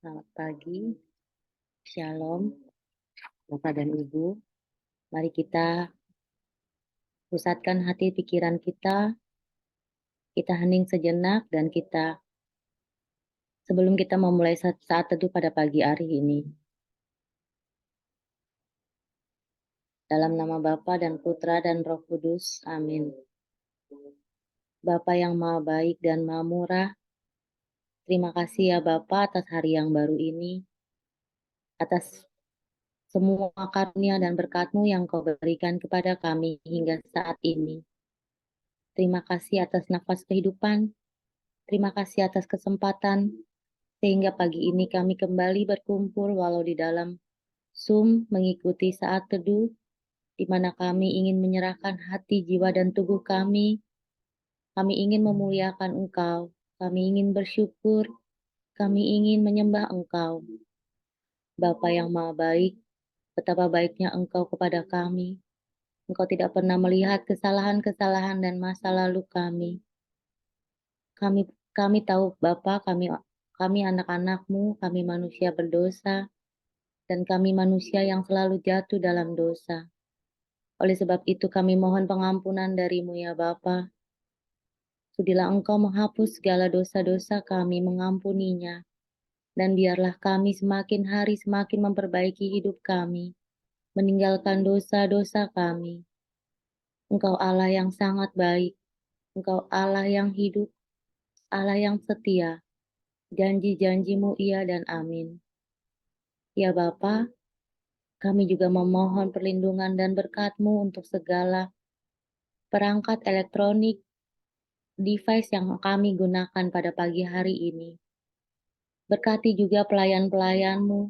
Selamat pagi, Shalom, Bapak dan Ibu. Mari kita pusatkan hati pikiran kita hening sejenak dan sebelum kita memulai saat teduh pada pagi hari ini. Dalam nama Bapa dan Putra dan Roh Kudus, amin. Bapa yang maha baik dan maha murah, terima kasih ya Bapa atas hari yang baru ini, atas semua karunia dan berkat-Mu yang Kau berikan kepada kami hingga saat ini. Terima kasih atas nafas kehidupan, terima kasih atas kesempatan, sehingga pagi ini kami kembali berkumpul walau di dalam Zoom mengikuti saat teduh, di mana kami ingin menyerahkan hati, jiwa, dan tubuh kami. Kami ingin memuliakan Engkau, kami ingin bersyukur, kami ingin menyembah Engkau. Bapa yang maha baik, betapa baiknya Engkau kepada kami. Engkau tidak pernah melihat kesalahan-kesalahan dan masa lalu kami. Kami tahu Bapa, kami anak-anak-Mu, kami manusia berdosa, dan kami manusia yang selalu jatuh dalam dosa. Oleh sebab itu kami mohon pengampunan dari-Mu ya Bapa. Sudilah Engkau menghapus segala dosa-dosa kami, mengampuninya, dan biarlah kami semakin hari semakin memperbaiki hidup kami, meninggalkan dosa-dosa kami. Engkau Allah yang sangat baik, Engkau Allah yang hidup, Allah yang setia, janji-janji-Mu iya dan amin. Ya Bapa, kami juga memohon perlindungan dan berkat-Mu untuk segala perangkat elektronik, device yang kami gunakan pada pagi hari ini. Berkati juga pelayan-pelayan-Mu,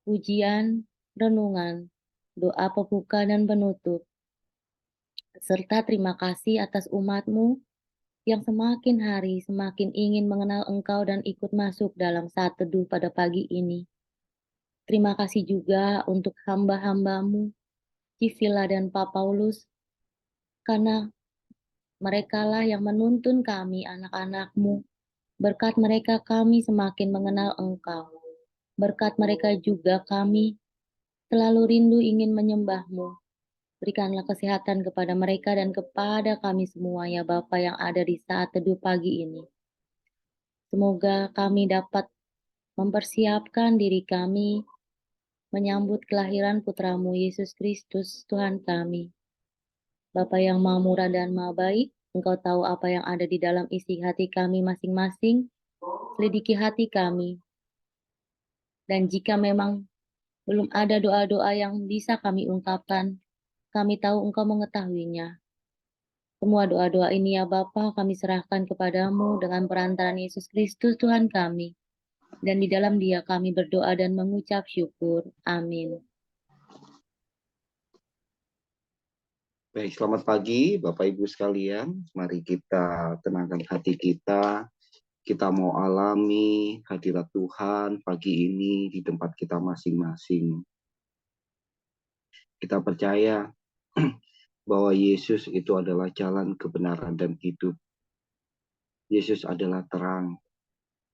pujian, renungan, doa pembuka dan penutup, serta terima kasih atas umat-Mu yang semakin hari semakin ingin mengenal Engkau dan ikut masuk dalam saat teduh pada pagi ini. Terima kasih juga untuk hamba-hamba-Mu, Civila dan Pak Paulus, karena merekalah yang menuntun kami, anak-anak-Mu. Berkat mereka kami semakin mengenal Engkau. Berkat mereka juga kami selalu rindu ingin menyembah-Mu. Berikanlah kesehatan kepada mereka dan kepada kami semua ya Bapa yang ada di saat teduh pagi ini. Semoga kami dapat mempersiapkan diri kami menyambut kelahiran Putra-Mu Yesus Kristus Tuhan kami. Bapa yang maha murah dan maha baik, Engkau tahu apa yang ada di dalam isi hati kami masing-masing. Selidiki hati kami. Dan jika memang belum ada doa-doa yang bisa kami ungkapkan, kami tahu Engkau mengetahuinya. Semua doa-doa ini ya Bapa kami serahkan kepadamu dengan perantaraan Yesus Kristus Tuhan kami. Dan di dalam Dia kami berdoa dan mengucap syukur. Amin. Baik, selamat pagi Bapak Ibu sekalian. Mari kita tenangkan hati kita. Kita mau alami hadirat Tuhan pagi ini di tempat kita masing-masing. Kita percaya bahwa Yesus itu adalah jalan kebenaran dan hidup. Yesus adalah terang.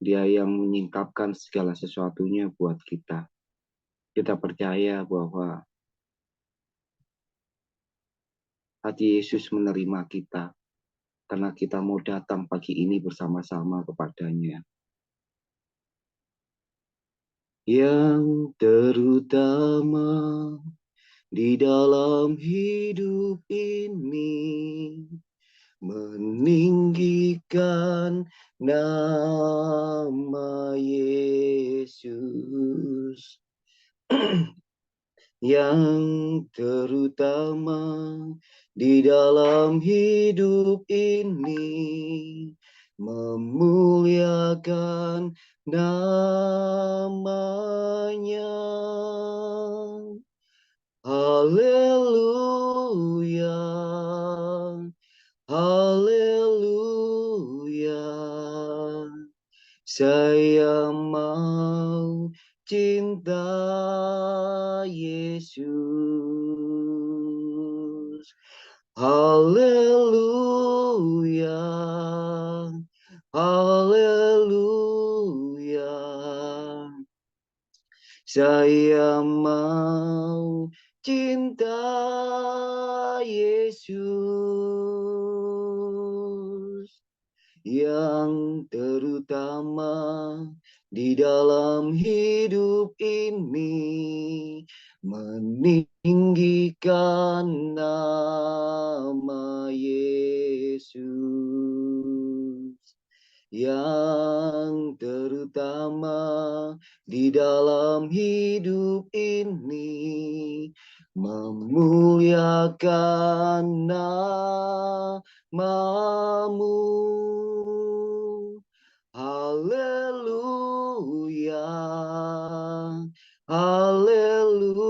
Dia yang menyingkapkan segala sesuatunya buat kita. Kita percaya bahwa hati Yesus menerima kita karena kita mau datang pagi ini bersama-sama kepadanya. Yang terutama di dalam hidup ini, meninggikan nama Yesus. Yang terutama di dalam hidup ini, memuliakan namanya. Haleluya, haleluya. Saya mau cinta Yesus. Haleluya, haleluya. Saya mau cinta Yesus yang terutama di dalam hidup ini, meninggikan nama Yesus yang terutama di dalam hidup ini, memuliakan namamu. Haleluya, haleluya.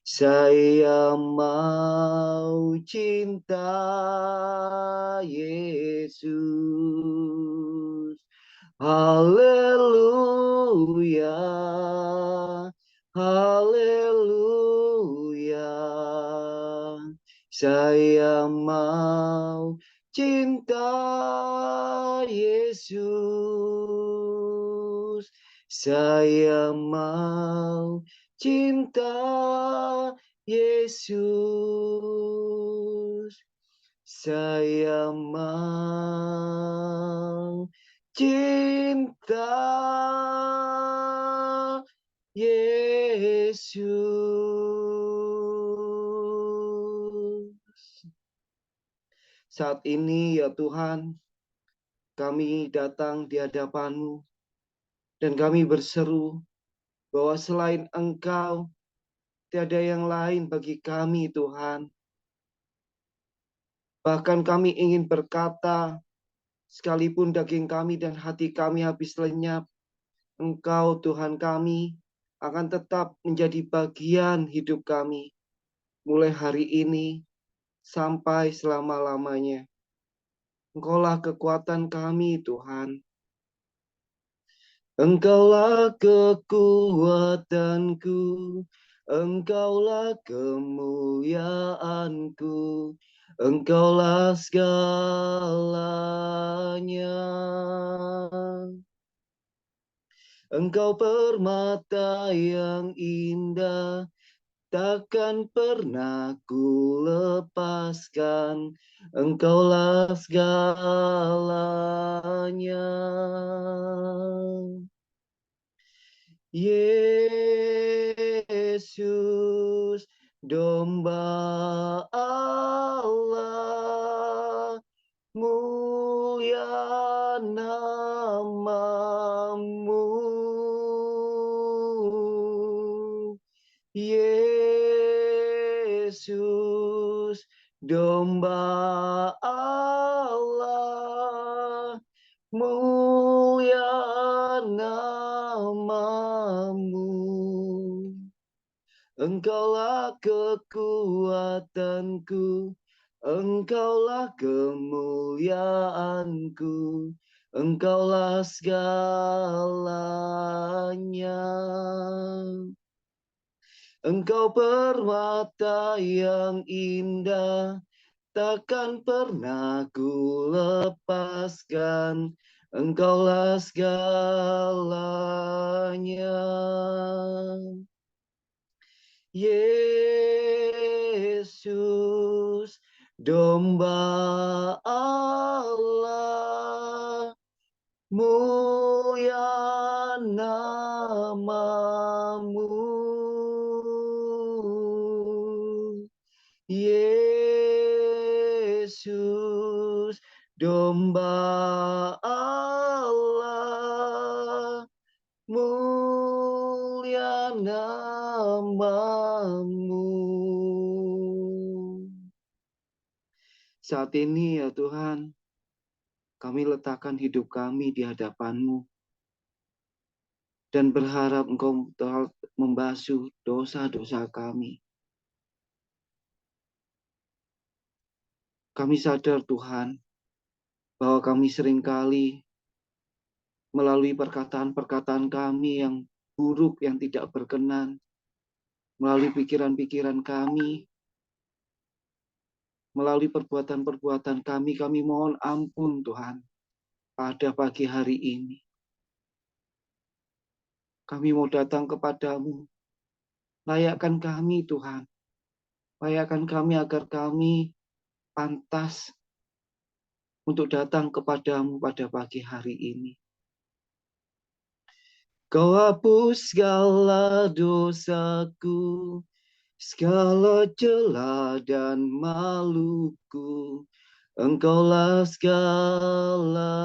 Saya mau cinta Yesus. Haleluya, haleluya. Saya mau cinta Yesus. Saya mau cinta Yesus. Saya mau cinta Yesus. Saat ini ya Tuhan, kami datang di hadapan-Mu dan kami berseru bahwa selain Engkau, tiada yang lain bagi kami Tuhan. Bahkan kami ingin berkata, sekalipun daging kami dan hati kami habis lenyap, Engkau Tuhan kami akan tetap menjadi bagian hidup kami. Mulai hari ini sampai selama-lamanya. Engkaulah kekuatan kami Tuhan. Engkaulah kekuatanku, Engkaulah kemuliaanku, Engkaulah segalanya. Engkau permata yang indah, takkan pernah ku lepaskan. Engkaulah segalanya. Yesus, domba Allah, mulia namamu. Yesus, domba Allah, mulia namamu. Engkaulah kekuatanku, Engkaulah kemuliaanku, Engkaulah segalanya. Engkau permata yang indah, takkan pernah ku lepaskan. Engkaulah segalanya. Yesus, domba Allah, mulia namamu. Yesus, domba Allah, mulia namamu. Saat ini ya Tuhan, kami letakkan hidup kami di hadapan-Mu dan berharap Engkau telah membasuh dosa-dosa kami. Kami sadar Tuhan, bahwa kami seringkali melalui perkataan-perkataan kami yang buruk, yang tidak berkenan, melalui pikiran-pikiran kami, melalui perbuatan-perbuatan kami mohon ampun Tuhan pada pagi hari ini. Kami mau datang kepadamu. Layakkan kami, Tuhan. Layakkan kami agar kami pantas untuk datang kepadamu pada pagi hari ini. Kau hapus segala dosaku, segala celah dan maluku. Engkaulah segalanya.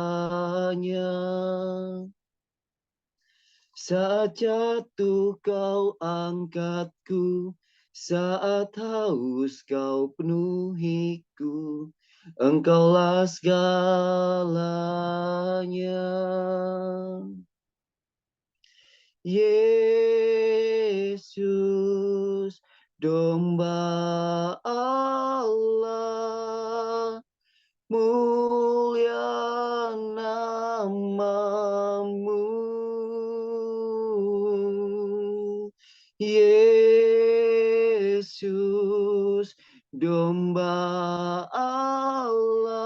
Saat jatuh kau angkatku, saat haus kau penuhiku. Engkaulah segalanya. Yesus, domba Allah, mulia namamu. Yesus, domba Allah,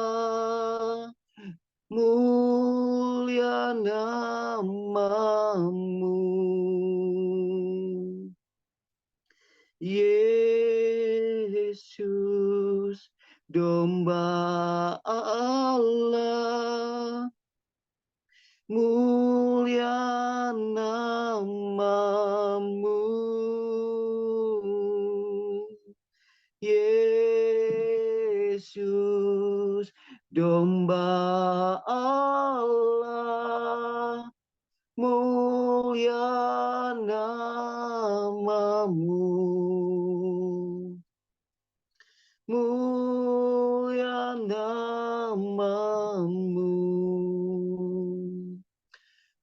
mulia namamu. Yesus, domba Allah, mulia namamu. Yesus, domba Allah, mulia namamu. Mulia namamu.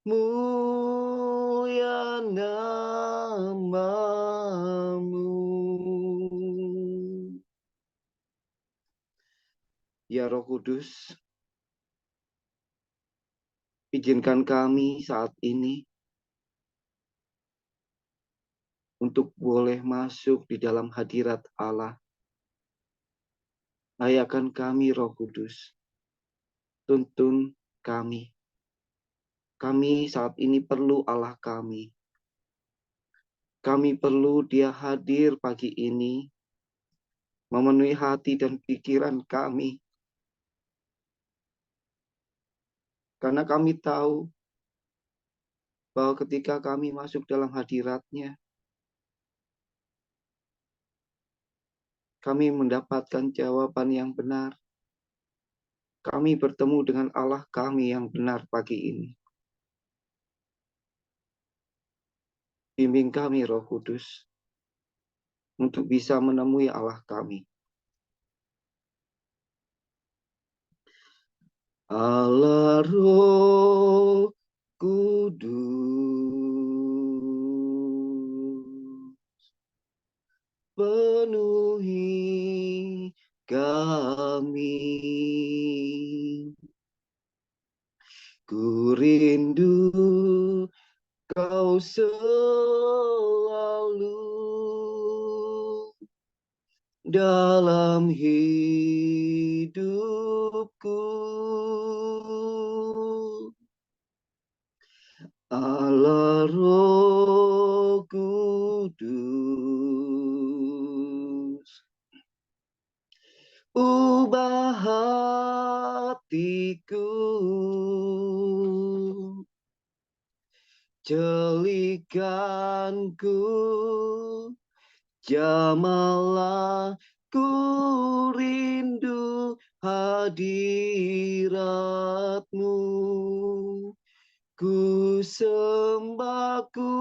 Mulia namamu. Ya Roh Kudus, izinkan kami saat ini untuk boleh masuk di dalam hadirat Allah. Layakkan kami, Roh Kudus. Tuntun kami. Kami saat ini perlu Allah kami. Kami perlu Dia hadir pagi ini, memenuhi hati dan pikiran kami. Karena kami tahu bahwa ketika kami masuk dalam hadirat-Nya, kami mendapatkan jawaban yang benar. Kami bertemu dengan Allah kami yang benar pagi ini. Bimbing kami, Roh Kudus, untuk bisa menemui Allah kami. Allah Roh Kudus, penuhi kami. Ku rindu Kau selalu dalam hidupku. Allah Roh Kudus, ubah hatiku, celikanku, jamalah ku rindu hadirat-Mu. Ku sembah kudus,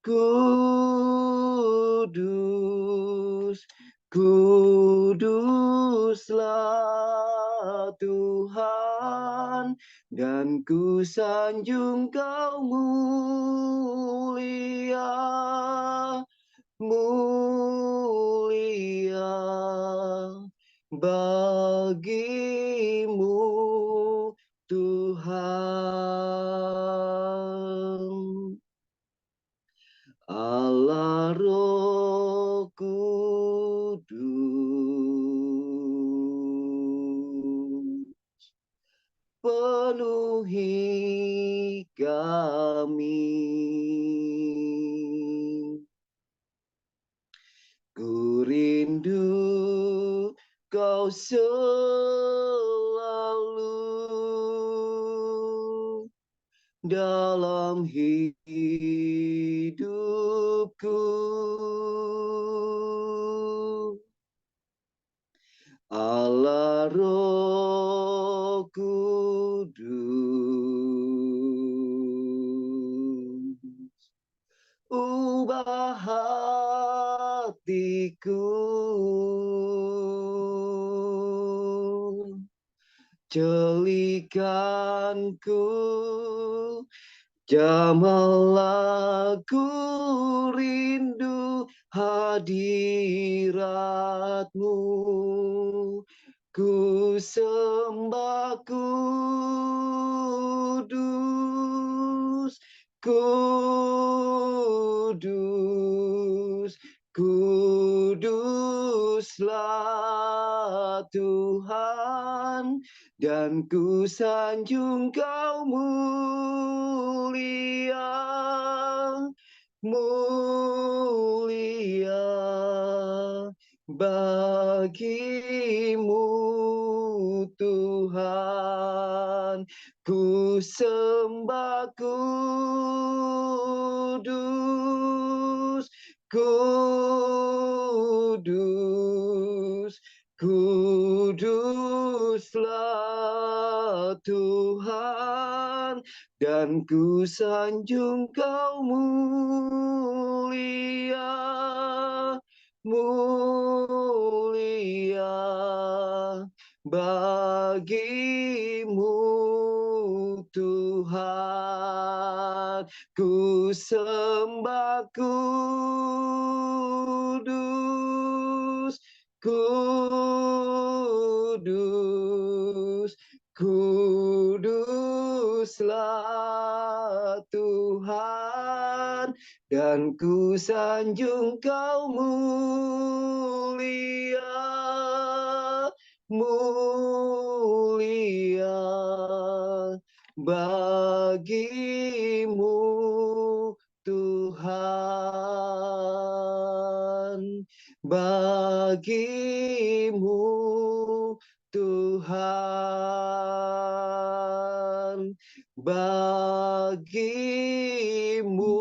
kudus, kuduslah Tuhan, dan ku sanjung Kau mulia, mulia bagimu Tuhan. Allah Roh Kudus, penuhi kami. Ku rindu Kau selalu dalam hidupku. Allah Roh Kudus, ubah hatiku, celikanku, jamalah ku rindu hadirat-Mu. Ku sembah kudus, kudus, kuduslah Tuhan, dan ku sanjung Kau mulia, mulia bagimu Tuhan. Ku sembah kudus, kudus, kuduslah Tuhan, dan ku sanjung Kau mulia, mulia bagimu Tuhan. Ku sembah kudus, kudus, kuduslah Tuhan, dan ku sanjung Kau mulia, mulia bagimu Tuhan, bagimu Tuhan, bagimu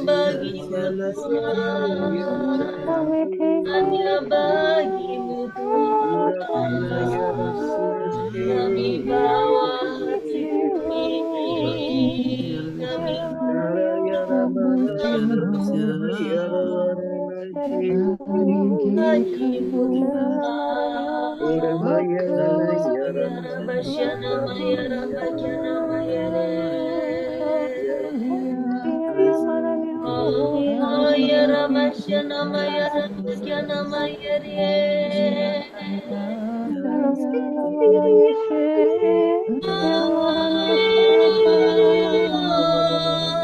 Bagimu Tuhan, hanya bagimu Tuhan, kami bawa hati ini, kami bagimu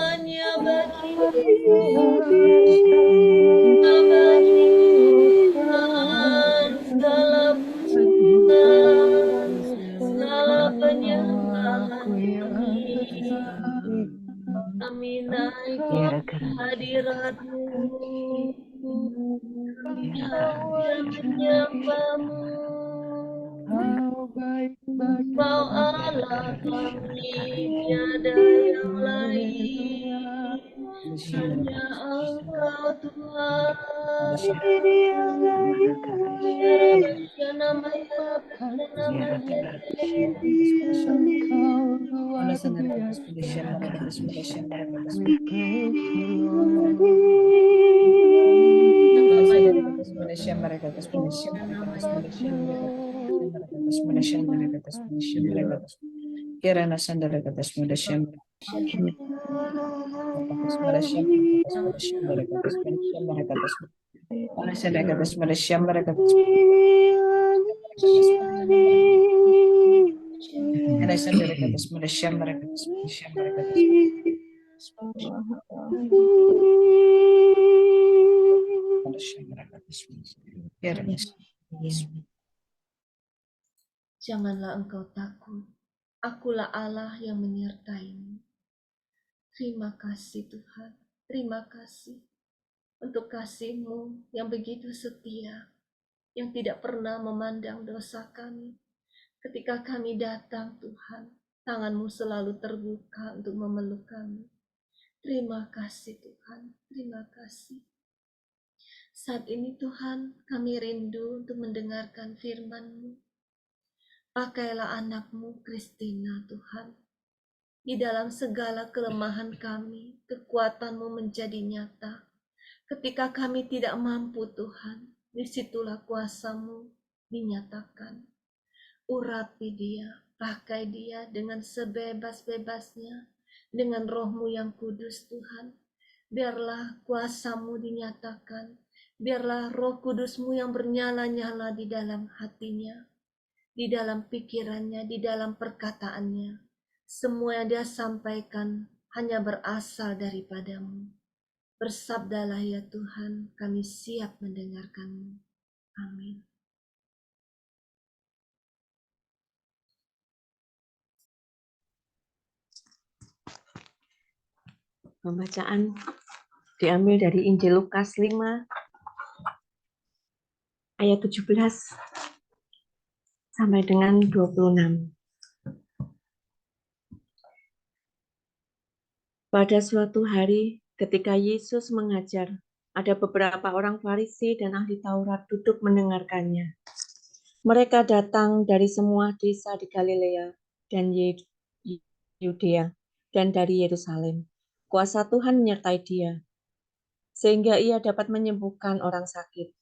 hanya bagimu Tuhan, segala pujian, segala penyembahan kami naikkan hadirat-Mu, hanya menyembah-Mu. Kau Allah kami, tiada yang lain, hanya Engkau Tuhan. Shandarakatas Mada Shandarakatas Mada Shandarakatas Kirana Sandarakatas Mada Shandarakatas Mada Shandarakatas Mada Shandarakatas Mada Shandarakatas Mada Shandarakatas Mada Shandarakatas Mada Shandarakatas Mada Shandarakatas Mada Shandarakatas Mada Shandarakatas Kirana. Janganlah engkau takut, akulah Allah yang menyertaimu. Terima kasih Tuhan, terima kasih untuk kasih-Mu yang begitu setia, yang tidak pernah memandang dosa kami. Ketika kami datang Tuhan, tangan-Mu selalu terbuka untuk memeluk kami. Terima kasih Tuhan, terima kasih. Saat ini Tuhan, kami rindu untuk mendengarkan firman-Mu. Pakailah anak-Mu, Christina, Tuhan. Di dalam segala kelemahan kami, kekuatan-Mu menjadi nyata. Ketika kami tidak mampu, Tuhan, disitulah kuasa-Mu dinyatakan. Urapi dia, pakai dia dengan sebebas-bebasnya, dengan Roh-Mu yang kudus, Tuhan. Biarlah kuasa-Mu dinyatakan, biarlah Roh Kudus-Mu yang bernyala-nyala di dalam hatinya, di dalam pikirannya, di dalam perkataannya. Semua yang dia sampaikan hanya berasal daripada-Mu. Bersabdalah ya Tuhan, kami siap mendengarkan-Mu. Amin. Pembacaan diambil dari Injil Lukas 5 ayat 17 sampai dengan 26. Pada suatu hari ketika Yesus mengajar, ada beberapa orang Farisi dan ahli Taurat duduk mendengarkannya. Mereka datang dari semua desa di Galilea dan Yudea dan dari Yerusalem. Kuasa Tuhan menyertai dia, sehingga ia dapat menyembuhkan orang sakit.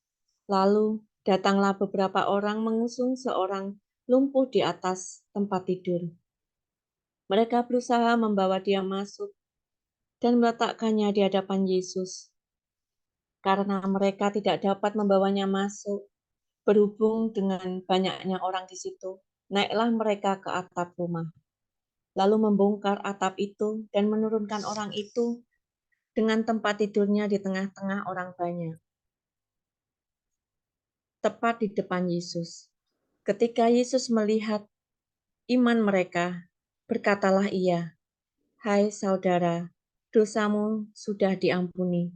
Lalu datanglah beberapa orang mengusung seorang lumpuh di atas tempat tidur. Mereka berusaha membawa dia masuk dan meletakkannya di hadapan Yesus. Karena mereka tidak dapat membawanya masuk, berhubung dengan banyaknya orang di situ, naiklah mereka ke atap rumah. Lalu membongkar atap itu dan menurunkan orang itu dengan tempat tidurnya di tengah-tengah orang banyak, tepat di depan Yesus. Ketika Yesus melihat iman mereka, berkatalah ia, "Hai saudara, dosamu sudah diampuni."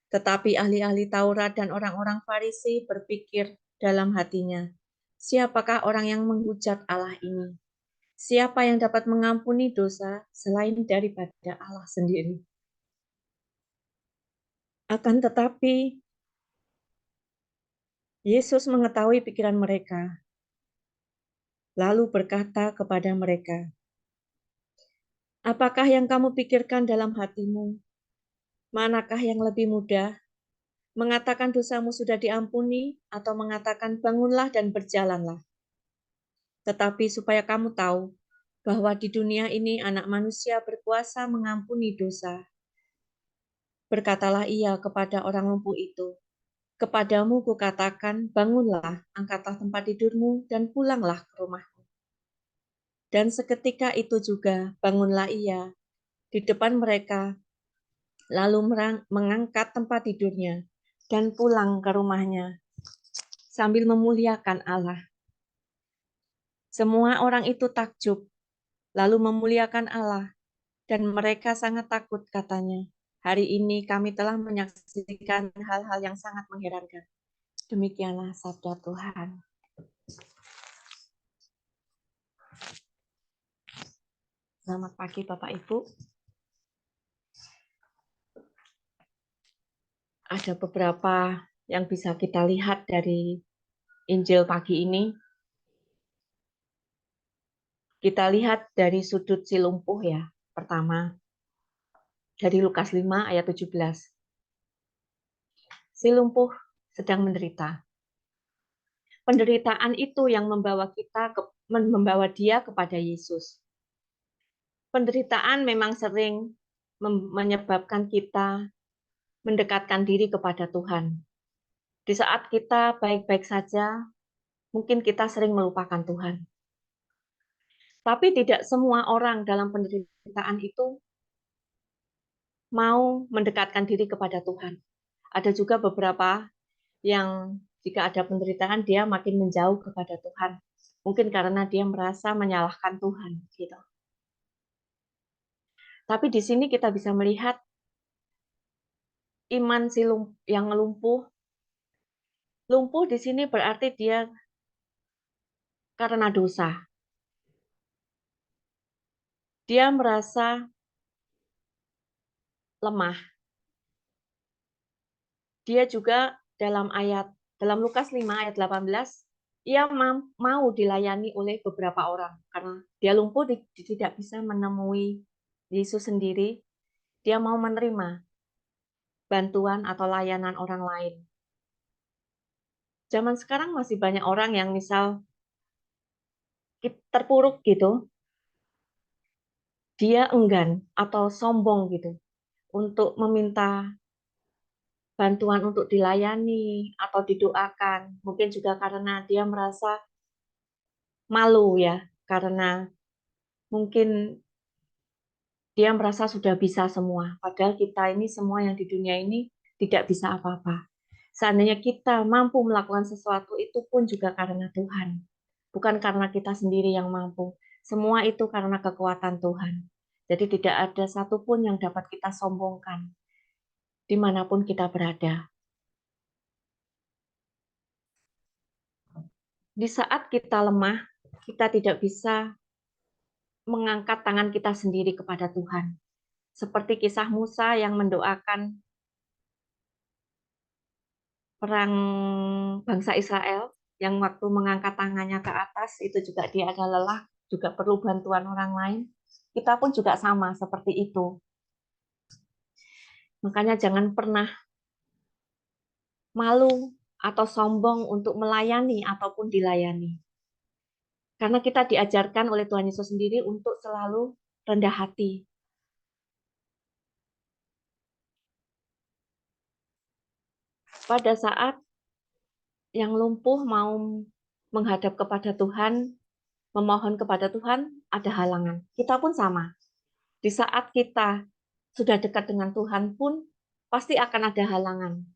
Tetapi ahli-ahli Taurat dan orang-orang Farisi berpikir dalam hatinya, siapakah orang yang menghujat Allah ini? Siapa yang dapat mengampuni dosa selain daripada Allah sendiri? Akan tetapi, Yesus mengetahui pikiran mereka, lalu berkata kepada mereka, "Apakah yang kamu pikirkan dalam hatimu? Manakah yang lebih mudah? Mengatakan dosamu sudah diampuni atau mengatakan bangunlah dan berjalanlah? Tetapi supaya kamu tahu bahwa di dunia ini anak manusia berkuasa mengampuni dosa." Berkatalah ia kepada orang lumpuh itu, "Kepadamu kukatakan, bangunlah, angkatlah tempat tidurmu, dan pulanglah ke rumahmu." Dan seketika itu juga bangunlah ia di depan mereka, lalu mengangkat tempat tidurnya, dan pulang ke rumahnya, sambil memuliakan Allah. Semua orang itu takjub, lalu memuliakan Allah, dan mereka sangat takut, katanya, "Hari ini kami telah menyaksikan hal-hal yang sangat mengherankan." Demikianlah sabda Tuhan. Selamat pagi Bapak Ibu. Ada beberapa yang bisa kita lihat dari Injil pagi ini. Kita lihat dari sudut si lumpuh ya. Pertama, dari Lukas 5 ayat 17. Si lumpuh sedang menderita. penderitaan itu yang membawa membawa dia kepada Yesus. Penderitaan memang sering menyebabkan kita mendekatkan diri kepada Tuhan. Di saat kita baik-baik saja, mungkin kita sering melupakan Tuhan. Tapi tidak semua orang dalam penderitaan itu mau mendekatkan diri kepada Tuhan. Ada juga beberapa yang jika ada penderitaan dia makin menjauh kepada Tuhan. Mungkin karena dia merasa menyalahkan Tuhan, gitu. Tapi di sini kita bisa melihat iman yang lumpuh. Lumpuh di sini berarti dia karena dosa. Dia merasa lemah. Dia juga dalam Lukas 5 ayat 18, ia mau dilayani oleh beberapa orang. Karena dia lumpuh, tidak bisa menemui Yesus sendiri. Dia mau menerima bantuan atau layanan orang lain. Zaman sekarang masih banyak orang yang misal terpuruk gitu, dia enggan atau sombong gitu untuk meminta bantuan untuk dilayani atau didoakan. Mungkin juga karena dia merasa malu ya, karena mungkin dia merasa sudah bisa semua. Padahal kita ini semua yang di dunia ini tidak bisa apa-apa. Seandainya kita mampu melakukan sesuatu, itu pun juga karena Tuhan. Bukan karena kita sendiri yang mampu. Semua itu karena kekuatan Tuhan. Jadi tidak ada satupun yang dapat kita sombongkan dimanapun kita berada. Di saat kita lemah, kita tidak bisa mengangkat tangan kita sendiri kepada Tuhan. Seperti kisah Musa yang mendoakan perang bangsa Israel, yang waktu mengangkat tangannya ke atas, itu juga dia ada lelah, juga perlu bantuan orang lain. Kita pun juga sama seperti itu. Makanya jangan pernah malu atau sombong untuk melayani ataupun dilayani. Karena kita diajarkan oleh Tuhan Yesus sendiri untuk selalu rendah hati. Pada saat yang lumpuh mau menghadap kepada Tuhan, memohon kepada Tuhan, ada halangan. Kita pun sama. Di saat kita sudah dekat dengan Tuhan pun, pasti akan ada halangan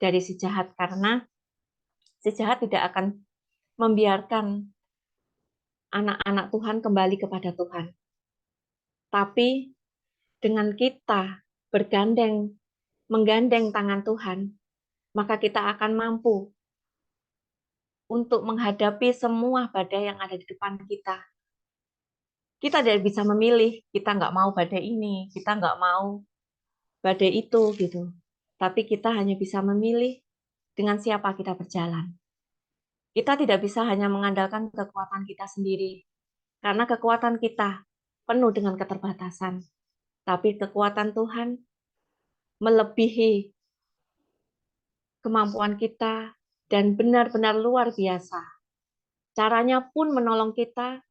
dari si jahat. Karena si jahat tidak akan membiarkan anak-anak Tuhan kembali kepada Tuhan. Tapi dengan kita menggandeng tangan Tuhan, maka kita akan mampu untuk menghadapi semua badai yang ada di depan kita. Kita tidak bisa memilih, kita nggak mau badai ini, kita nggak mau badai itu, gitu. Tapi kita hanya bisa memilih dengan siapa kita berjalan. Kita tidak bisa hanya mengandalkan kekuatan kita sendiri, karena kekuatan kita penuh dengan keterbatasan. Tapi kekuatan Tuhan melebihi kemampuan kita dan benar-benar luar biasa. Caranya pun menolong kita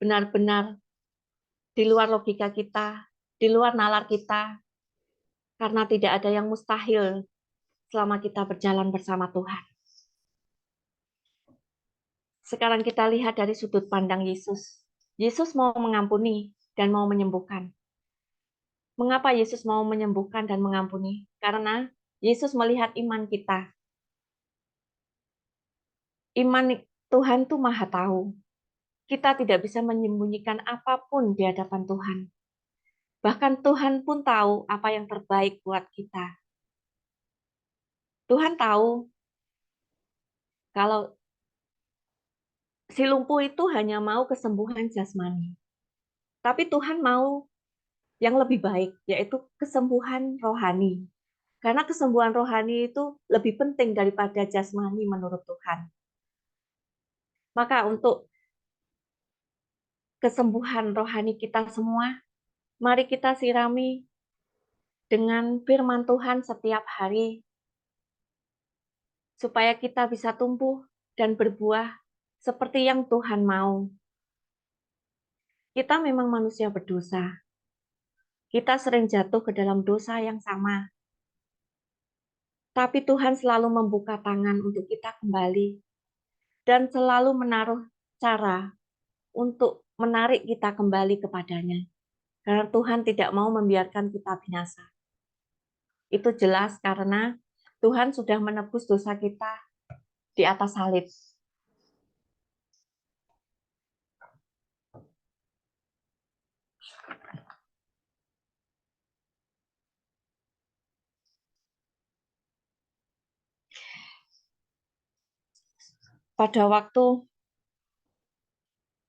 benar-benar di luar logika kita, di luar nalar kita, karena tidak ada yang mustahil selama kita berjalan bersama Tuhan. Sekarang kita lihat dari sudut pandang Yesus. Yesus mau mengampuni dan mau menyembuhkan. Mengapa Yesus mau menyembuhkan dan mengampuni? Karena Yesus melihat iman kita. Iman Tuhan itu Maha Tahu. Kita tidak bisa menyembunyikan apapun di hadapan Tuhan. Bahkan Tuhan pun tahu apa yang terbaik buat kita. Tuhan tahu kalau si lumpuh itu hanya mau kesembuhan jasmani. Tapi Tuhan mau yang lebih baik, yaitu kesembuhan rohani. Karena kesembuhan rohani itu lebih penting daripada jasmani menurut Tuhan. Maka untuk kesembuhan rohani kita semua, mari kita sirami dengan firman Tuhan setiap hari, supaya kita bisa tumbuh dan berbuah seperti yang Tuhan mau. Kita memang manusia berdosa. Kita sering jatuh ke dalam dosa yang sama. Tapi Tuhan selalu membuka tangan untuk kita kembali dan selalu menaruh cara untuk menarik kita kembali kepadanya. Karena Tuhan tidak mau membiarkan kita binasa. Itu jelas karena Tuhan sudah menebus dosa kita di atas salib. Pada waktu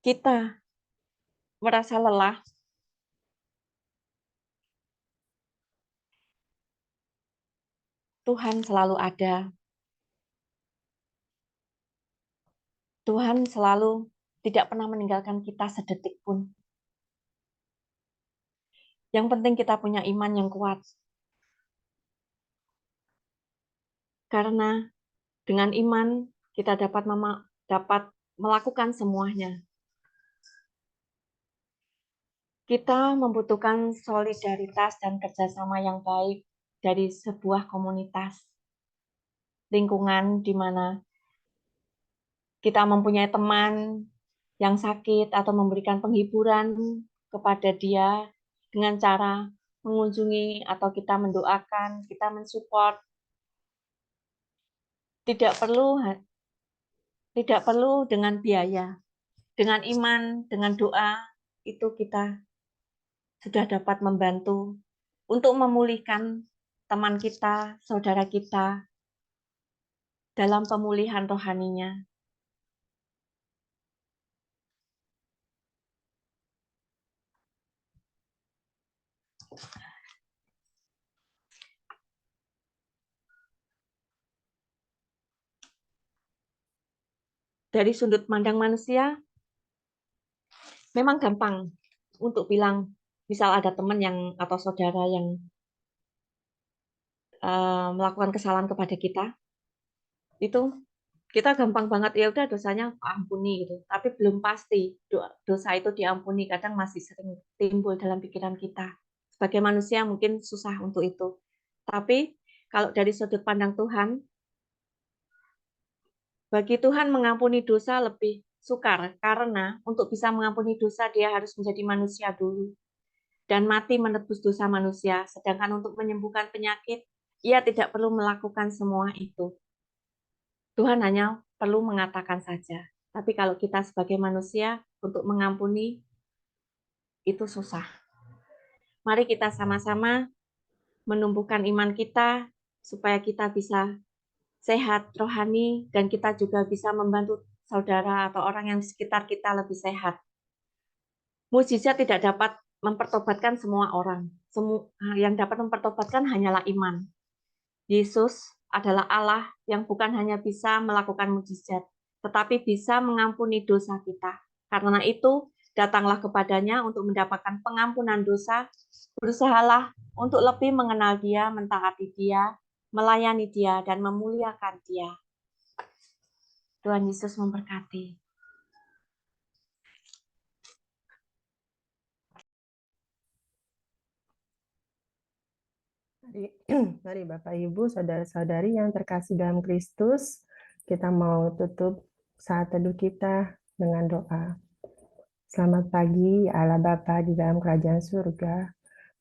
kita merasa lelah, Tuhan selalu ada. Tuhan selalu tidak pernah meninggalkan kita sedetik pun. Yang penting kita punya iman yang kuat. Karena dengan iman kita dapat melakukan semuanya. Kita membutuhkan solidaritas dan kerjasama yang baik dari sebuah komunitas, lingkungan di mana kita mempunyai teman yang sakit atau memberikan penghiburan kepada dia dengan cara mengunjungi atau kita mendoakan, kita mensupport. Tidak perlu dengan biaya. Dengan iman, dengan doa, itu kita sudah dapat membantu untuk memulihkan teman kita, saudara kita, dalam pemulihan rohaninya. Dari sudut pandang manusia, memang gampang untuk bilang, misal ada teman yang atau saudara yang melakukan kesalahan kepada kita, itu kita gampang banget, ya udah dosanya ampuni gitu. Tapi belum pasti dosa itu diampuni, kadang masih sering timbul dalam pikiran kita. Sebagai manusia mungkin susah untuk itu. Tapi kalau dari sudut pandang Tuhan, bagi Tuhan mengampuni dosa lebih sukar, karena untuk bisa mengampuni dosa dia harus menjadi manusia dulu dan mati menebus dosa manusia. Sedangkan untuk menyembuhkan penyakit, ia tidak perlu melakukan semua itu. Tuhan hanya perlu mengatakan saja. Tapi kalau kita sebagai manusia untuk mengampuni, itu susah. Mari kita sama-sama menumbuhkan iman kita supaya kita bisa sehat rohani dan kita juga bisa membantu saudara atau orang yang di sekitar kita lebih sehat. Mukjizat tidak dapat mempertobatkan semua orang. Yang dapat mempertobatkan hanyalah iman. Yesus adalah Allah yang bukan hanya bisa melakukan mukjizat, tetapi bisa mengampuni dosa kita. Karena itu, datanglah kepadanya untuk mendapatkan pengampunan dosa, berusahalah untuk lebih mengenal Dia, mentaati Dia, melayani Dia, dan memuliakan Dia. Tuhan Yesus memberkati. Mari Bapak Ibu, saudara-saudari yang terkasih dalam Kristus, kita mau tutup saat teduh kita dengan doa. Selamat pagi, Allah Bapa di dalam kerajaan surga.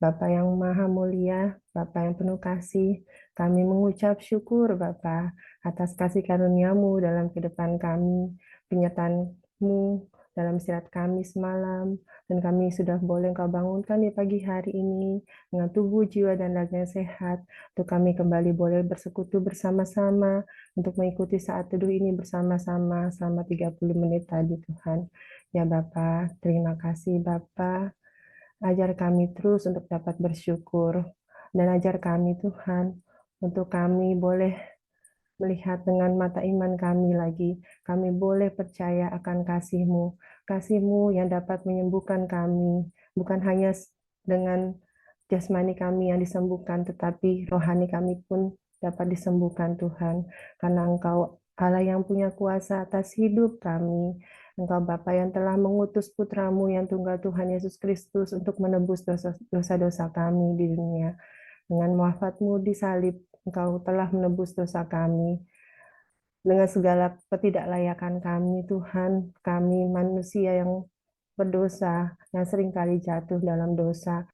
Bapa yang maha mulia, Bapa yang penuh kasih, kami mengucap syukur Bapa atas kasih karunia-Mu dalam kehidupan kami, penyertaan-Mu dalam istirahat kami semalam, dan kami sudah boleh Engkau bangunkan di pagi hari ini dengan tubuh, jiwa, dan raga yang sehat, untuk kami kembali boleh bersekutu bersama-sama untuk mengikuti saat teduh ini bersama-sama selama 30 menit tadi Tuhan. Ya Bapa, terima kasih Bapa. Ajar kami terus untuk dapat bersyukur, dan ajar kami Tuhan untuk kami boleh melihat dengan mata iman kami lagi. Kami boleh percaya akan kasih-Mu, kasih-Mu yang dapat menyembuhkan kami, bukan hanya dengan jasmani kami yang disembuhkan, tetapi rohani kami pun dapat disembuhkan Tuhan, karena Engkau Allah yang punya kuasa atas hidup kami. Engkau Bapa yang telah mengutus putramu yang tunggal Tuhan Yesus Kristus untuk menebus dosa-dosa kami di dunia. Dengan wafatmu di salib, Engkau telah menebus dosa kami. Dengan segala ketidaklayakan kami, Tuhan, kami manusia yang berdosa, yang seringkali jatuh dalam dosa.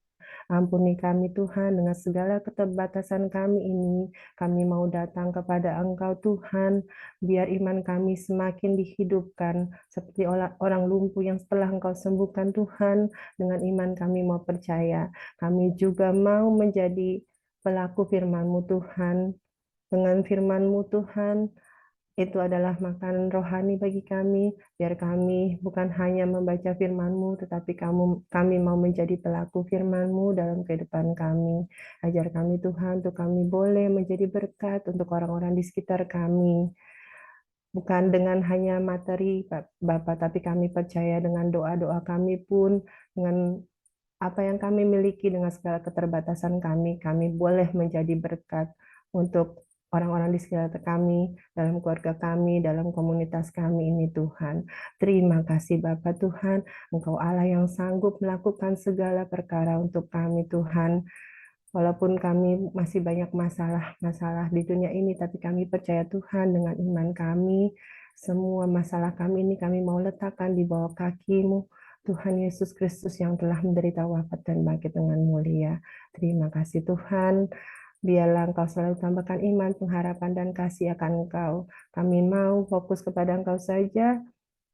Ampuni kami Tuhan, dengan segala keterbatasan kami ini, kami mau datang kepada Engkau Tuhan, biar iman kami semakin dihidupkan, seperti orang lumpuh yang setelah Engkau sembuhkan Tuhan, dengan iman kami mau percaya. Kami juga mau menjadi pelaku firman-Mu Tuhan, dengan firman-Mu Tuhan, itu adalah makanan rohani bagi kami, biar kami bukan hanya membaca firman-Mu, tetapi kami mau menjadi pelaku firman-Mu dalam kehidupan kami. Ajar kami Tuhan, untuk kami boleh menjadi berkat untuk orang-orang di sekitar kami. Bukan dengan hanya materi, Bapak, tapi kami percaya dengan doa-doa kami pun, dengan apa yang kami miliki, dengan segala keterbatasan kami boleh menjadi berkat untuk orang-orang di sekitar kami, dalam keluarga kami, dalam komunitas kami ini Tuhan. Terima kasih Bapak Tuhan, Engkau Allah yang sanggup melakukan segala perkara untuk kami Tuhan. Walaupun kami masih banyak masalah-masalah di dunia ini, tapi kami percaya Tuhan dengan iman kami, semua masalah kami ini kami mau letakkan di bawah kaki-Mu, Tuhan Yesus Kristus yang telah menderita wafat dan bangkit dengan mulia. Terima kasih Tuhan. Biarlah Engkau selalu tambahkan iman, pengharapan, dan kasih akan Engkau. Kami mau fokus kepada Engkau saja,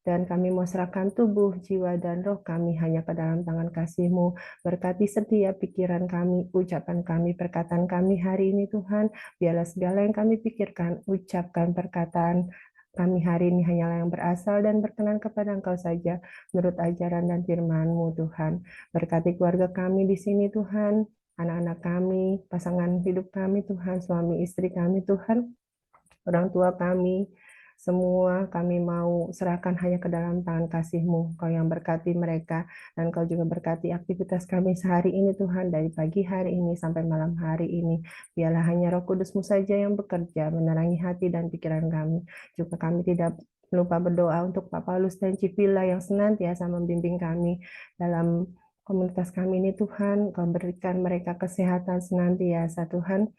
dan kami mau serahkan tubuh, jiwa, dan roh kami hanya ke dalam tangan kasih-Mu. Berkati setiap pikiran kami, ucapan kami, perkataan kami hari ini Tuhan. Biarlah segala yang kami pikirkan, ucapkan, perkataan kami hari ini hanyalah yang berasal dan berkenan kepada Engkau saja, menurut ajaran dan firman-Mu Tuhan. Berkati keluarga kami di sini Tuhan, anak-anak kami, pasangan hidup kami Tuhan, suami istri kami Tuhan, orang tua kami, semua kami mau serahkan hanya ke dalam tangan kasih-Mu. Kau yang berkati mereka, dan Kau juga berkati aktivitas kami sehari ini Tuhan, dari pagi hari ini sampai malam hari ini. Biarlah hanya Roh Kudus-Mu saja yang bekerja, menerangi hati dan pikiran kami. Juga kami tidak lupa berdoa untuk Pak Paulus dan Cipila yang senantiasa membimbing kami dalam komunitas kami ini Tuhan. Kau berikan mereka kesehatan senantiasa Tuhan,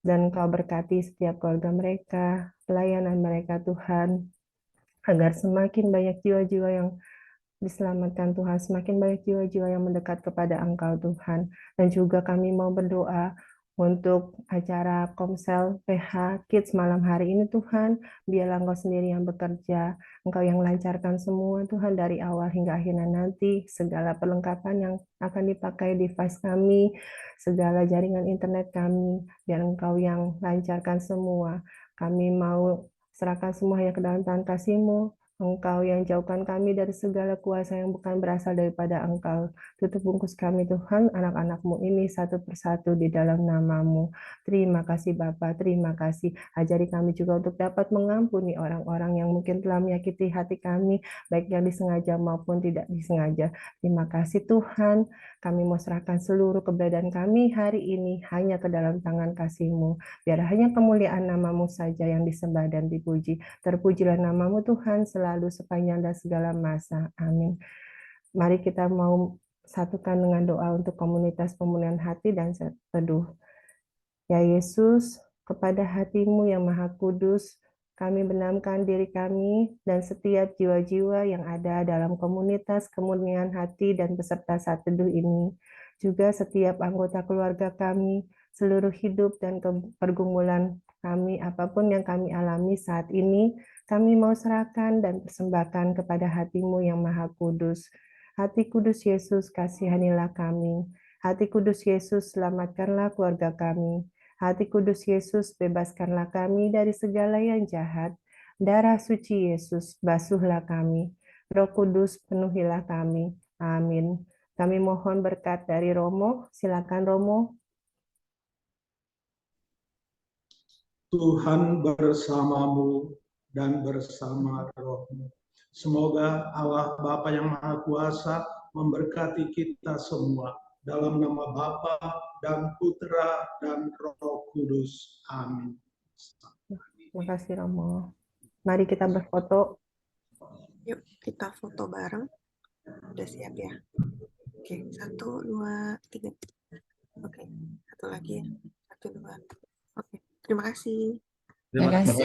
dan Kau berkati setiap keluarga mereka, pelayanan mereka Tuhan, agar semakin banyak jiwa-jiwa yang diselamatkan Tuhan, semakin banyak jiwa-jiwa yang mendekat kepada Engkau Tuhan. Dan juga kami mau berdoa untuk acara Komsel PH Kids malam hari ini Tuhan, biarlah Engkau sendiri yang bekerja, Engkau yang lancarkan semua Tuhan, dari awal hingga akhirnya nanti, segala perlengkapan yang akan dipakai device kami, segala jaringan internet kami, biar Engkau yang lancarkan semua. Kami mau serahkan semuanya ke dalam tangan kasih-Mu. Engkau yang jauhkan kami dari segala kuasa yang bukan berasal daripada Engkau. Tutup bungkus kami Tuhan, anak-anak-Mu ini satu persatu di dalam nama-Mu. Terima kasih Bapa, terima kasih. Ajari kami juga untuk dapat mengampuni orang-orang yang mungkin telah menyakiti hati kami, baik yang disengaja maupun tidak disengaja. Terima kasih Tuhan, kami mau serahkan seluruh keberadaan kami hari ini hanya ke dalam tangan kasih-Mu. Biar hanya kemuliaan nama-Mu saja yang disembah dan dipuji. Terpujilah nama-Mu Tuhan selalu sepanjang dan segala masa. Amin. Mari kita mau satukan dengan doa untuk komunitas pemulihan hati dan teduh. Ya Yesus, kepada hati-Mu yang Maha Kudus, kami benamkan diri kami dan setiap jiwa-jiwa yang ada dalam komunitas kemuliaan hati dan peserta saat teduh ini. Juga setiap anggota keluarga kami, seluruh hidup dan pergumulan kami, apapun yang kami alami saat ini, kami mau serahkan dan persembahkan kepada hati-Mu yang Maha Kudus. Hati Kudus Yesus, kasihanilah kami. Hati Kudus Yesus, selamatkanlah keluarga kami. Hati Kudus Yesus, bebaskanlah kami dari segala yang jahat. Darah suci Yesus, basuhlah kami. Roh Kudus, penuhilah kami. Amin. Kami mohon berkat dari Romo. Silakan Romo. Tuhan bersamamu dan bersama rohmu. Semoga Allah Bapa yang Maha Kuasa memberkati kita semua. Dalam nama Bapa dan Putra dan Roh Kudus. Amin. Terima kasih Romo. Mari kita berfoto. Yuk kita foto bareng. Udah siap ya? Oke, 1, 2, 3. Oke, satu lagi ya. 1, 2. Oke, terima kasih. Terima kasih.